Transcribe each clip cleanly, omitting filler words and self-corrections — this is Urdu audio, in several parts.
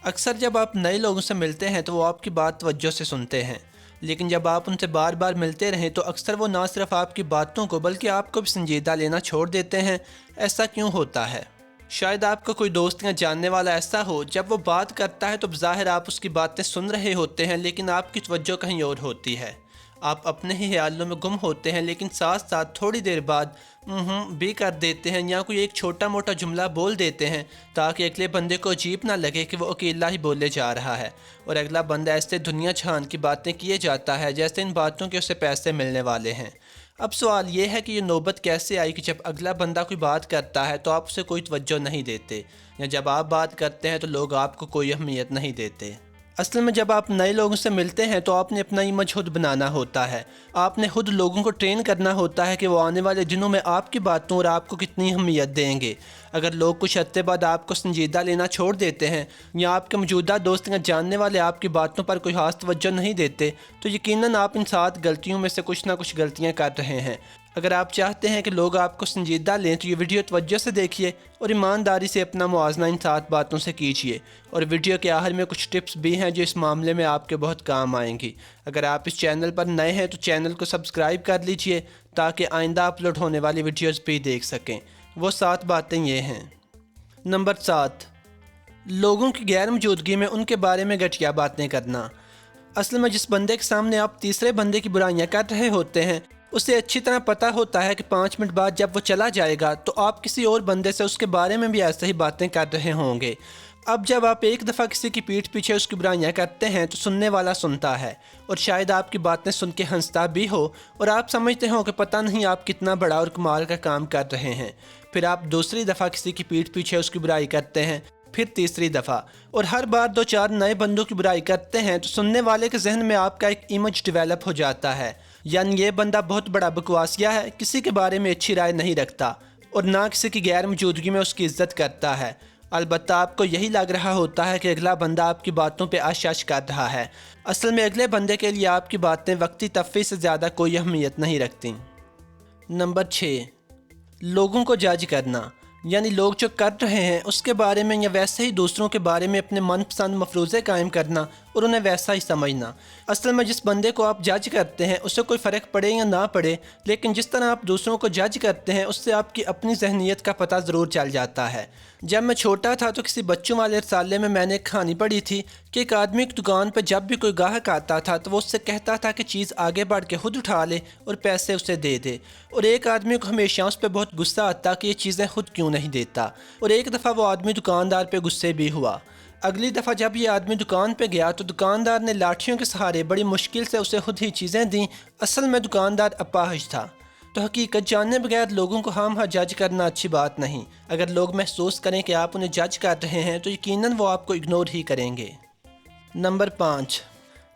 اکثر جب آپ نئے لوگوں سے ملتے ہیں تو وہ آپ کی بات توجہ سے سنتے ہیں، لیکن جب آپ ان سے بار بار ملتے رہیں تو اکثر وہ نہ صرف آپ کی باتوں کو بلکہ آپ کو بھی سنجیدہ لینا چھوڑ دیتے ہیں۔ ایسا کیوں ہوتا ہے؟ شاید آپ کا کوئی دوست یا جاننے والا ایسا ہو، جب وہ بات کرتا ہے تو بظاہر آپ اس کی باتیں سن رہے ہوتے ہیں لیکن آپ کی توجہ کہیں اور ہوتی ہے۔ آپ اپنے ہی خیالوں میں گم ہوتے ہیں، لیکن ساتھ ساتھ تھوڑی دیر بعد بھی کر دیتے ہیں یا کوئی ایک چھوٹا موٹا جملہ بول دیتے ہیں تاکہ اگلے بندے کو عجیب نہ لگے کہ وہ اکیلا ہی بولے جا رہا ہے، اور اگلا بندہ ایسے دنیا جہان کی باتیں کیے جاتا ہے جیسے ان باتوں کے اسے پیسے ملنے والے ہیں۔ اب سوال یہ ہے کہ یہ نوبت کیسے آئی کہ جب اگلا بندہ کوئی بات کرتا ہے تو آپ اسے کوئی توجہ نہیں دیتے، یا جب آپ بات کرتے ہیں تو لوگ آپ کو کوئی اہمیت نہیں دیتے۔ اصل میں جب آپ نئے لوگوں سے ملتے ہیں تو آپ نے اپنا امیج خود بنانا ہوتا ہے۔ آپ نے خود لوگوں کو ٹرین کرنا ہوتا ہے کہ وہ آنے والے دنوں میں آپ کی باتوں اور آپ کو کتنی اہمیت دیں گے۔ اگر لوگ کچھ عرصے بعد آپ کو سنجیدہ لینا چھوڑ دیتے ہیں، یا آپ کے موجودہ دوست یا جاننے والے آپ کی باتوں پر کوئی خاص توجہ نہیں دیتے، تو یقیناً آپ ان 7 غلطیوں میں سے کچھ نہ کچھ غلطیاں کر رہے ہیں۔ اگر آپ چاہتے ہیں کہ لوگ آپ کو سنجیدہ لیں تو یہ ویڈیو توجہ سے دیکھیے اور ایمانداری سے اپنا موازنہ ان 7 باتوں سے کیجیے، اور ویڈیو کے آخر میں کچھ ٹپس بھی ہیں جو اس معاملے میں آپ کے بہت کام آئیں گی۔ اگر آپ اس چینل پر نئے ہیں تو چینل کو سبسکرائب کر لیجیے تاکہ آئندہ اپلوڈ ہونے والی ویڈیوز بھی دیکھ سکیں۔ وہ 7 باتیں یہ ہیں۔ نمبر 7، لوگوں کی غیر موجودگی میں ان کے بارے میں گھٹیا باتیں کرنا۔ اصل میں جس بندے کے سامنے آپ تیسرے بندے کی برائیاں کر رہے ہوتے ہیں، اسے اچھی طرح پتہ ہوتا ہے کہ 5 منٹ بعد جب وہ چلا جائے گا تو آپ کسی اور بندے سے اس کے بارے میں بھی ایسے ہی باتیں کر رہے ہوں گے۔ اب جب آپ ایک دفعہ کسی کی پیٹھ پیچھے اس کی برائیاں کرتے ہیں تو سننے والا سنتا ہے، اور شاید آپ کی باتیں سن کے ہنستا بھی ہو، اور آپ سمجھتے ہو کہ پتہ نہیں آپ کتنا بڑا اور کمال کا کام کر رہے ہیں۔ پھر آپ دوسری دفعہ کسی کی پیٹھ پیچھے اس کی برائی کرتے ہیں، پھر تیسری دفعہ، اور ہر بار 2-4 نئے بندوں کی برائی کرتے ہیں تو سننے والے کے ذہن میں آپ کا ایک امیج ڈیولپ ہو جاتا ہے، یعنی یہ بندہ بہت بڑا بکواسیا ہے، کسی کے بارے میں اچھی رائے نہیں رکھتا اور نہ کسی کی غیر موجودگی میں اس کی عزت کرتا ہے۔ البتہ آپ کو یہی لگ رہا ہوتا ہے کہ اگلا بندہ آپ کی باتوں پہ اش کر رہا ہے۔ اصل میں اگلے بندے کے لیے آپ کی باتیں وقتی تفریح سے زیادہ کوئی اہمیت نہیں رکھتی۔ نمبر 6، لوگوں کو جج کرنا، یعنی لوگ جو کر رہے ہیں اس کے بارے میں یا ویسے ہی دوسروں کے بارے میں اپنے من پسند مفروضے قائم کرنا اور انہیں ویسا ہی سمجھنا۔ اصل میں جس بندے کو آپ جج کرتے ہیں اسے کوئی فرق پڑے یا نہ پڑے، لیکن جس طرح آپ دوسروں کو جج کرتے ہیں اس سے آپ کی اپنی ذہنیت کا پتہ ضرور چل جاتا ہے۔ جب میں چھوٹا تھا تو کسی بچوں والے رسالے میں نے ایک کہانی پڑھی تھی کہ ایک آدمی کی دکان پہ جب بھی کوئی گاہک آتا تھا تو وہ اس سے کہتا تھا کہ چیز آگے بڑھ کے خود اٹھا لے اور پیسے اسے دے دے، اور ایک آدمی کو ہمیشہ اس پہ بہت غصہ آتا کہ یہ چیزیں خود کیوں نہیں دیتا، اور ایک دفعہ وہ آدمی دکاندار پہ غصے بھی ہوا۔ اگلی دفعہ جب یہ آدمی دکان پہ گیا تو دکاندار نے لاٹھیوں کے سہارے بڑی مشکل سے اسے خود ہی چیزیں دیں۔ اصل میں دکاندار اپاہج تھا۔ تو حقیقت جاننے بغیر لوگوں کو ہم جج کرنا اچھی بات نہیں۔ اگر لوگ محسوس کریں کہ آپ انہیں جج کر رہے ہیں تو یقیناً وہ آپ کو اگنور ہی کریں گے۔ نمبر 5،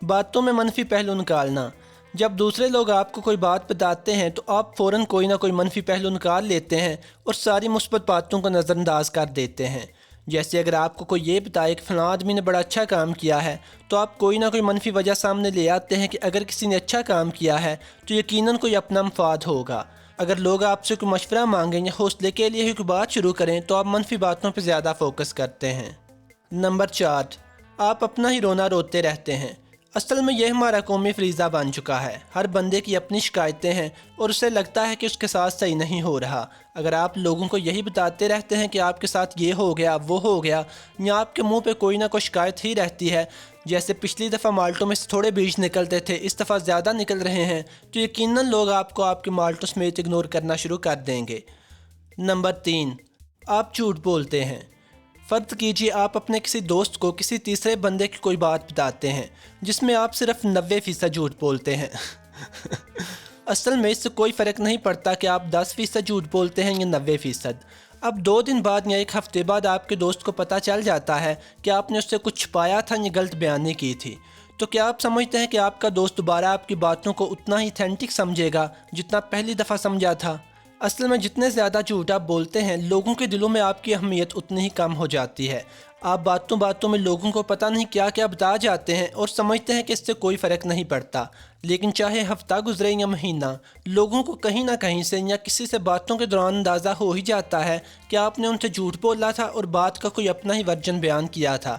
باتوں میں منفی پہلو نکالنا۔ جب دوسرے لوگ آپ کو کوئی بات بتاتے ہیں تو آپ فوراً کوئی نہ کوئی منفی پہلو نکال لیتے ہیں اور ساری مثبت باتوں کو نظر انداز کر دیتے ہیں۔ جیسے اگر آپ کو کوئی یہ بتائے کہ فلاں آدمی نے بڑا اچھا کام کیا ہے تو آپ کوئی نہ کوئی منفی وجہ سامنے لے آتے ہیں کہ اگر کسی نے اچھا کام کیا ہے تو یقیناً کوئی اپنا مفاد ہوگا۔ اگر لوگ آپ سے کوئی مشورہ مانگیں یا حوصلے کے لیے ہی کوئی بات شروع کریں تو آپ منفی باتوں پہ زیادہ فوکس کرتے ہیں۔ نمبر 4، آپ اپنا ہی رونا روتے رہتے ہیں۔ اصل میں یہ ہمارا قومی فریضہ بن چکا ہے۔ ہر بندے کی اپنی شکایتیں ہیں اور اسے لگتا ہے کہ اس کے ساتھ صحیح نہیں ہو رہا۔ اگر آپ لوگوں کو یہی بتاتے رہتے ہیں کہ آپ کے ساتھ یہ ہو گیا وہ ہو گیا، یا آپ کے منہ پہ کوئی نہ کوئی شکایت ہی رہتی ہے، جیسے پچھلی دفعہ مالٹوں میں سے تھوڑے بیج نکلتے تھے اس دفعہ زیادہ نکل رہے ہیں، تو یقیناً لوگ آپ کو آپ کے مالٹوں سمیت اگنور کرنا شروع کر دیں گے۔ نمبر 3، آپ جھوٹ بولتے ہیں۔ فرض کیجیے آپ اپنے کسی دوست کو کسی تیسرے بندے کی کوئی بات بتاتے ہیں جس میں آپ صرف 90% جھوٹ بولتے ہیں۔ اصل میں اس سے کوئی فرق نہیں پڑتا کہ آپ 10% جھوٹ بولتے ہیں یا 90%۔ اب 2 دن بعد یا 1 ہفتے بعد آپ کے دوست کو پتہ چل جاتا ہے کہ آپ نے اس سے کچھ چھپایا تھا یا غلط بیانی کی تھی، تو کیا آپ سمجھتے ہیں کہ آپ کا دوست دوبارہ آپ کی باتوں کو اتنا ہی ایتھینٹک سمجھے گا جتنا پہلی دفعہ سمجھا تھا؟ اصل میں جتنے زیادہ جھوٹ آپ بولتے ہیں لوگوں کے دلوں میں آپ کی اہمیت اتنی ہی کم ہو جاتی ہے۔ آپ باتوں باتوں میں لوگوں کو پتہ نہیں کیا کیا بتا جاتے ہیں اور سمجھتے ہیں کہ اس سے کوئی فرق نہیں پڑتا، لیکن چاہے ہفتہ گزرے یا مہینہ، لوگوں کو کہیں نہ کہیں سے یا کسی سے باتوں کے دوران اندازہ ہو ہی جاتا ہے کہ آپ نے ان سے جھوٹ بولا تھا اور بات کا کوئی اپنا ہی ورژن بیان کیا تھا،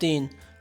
3,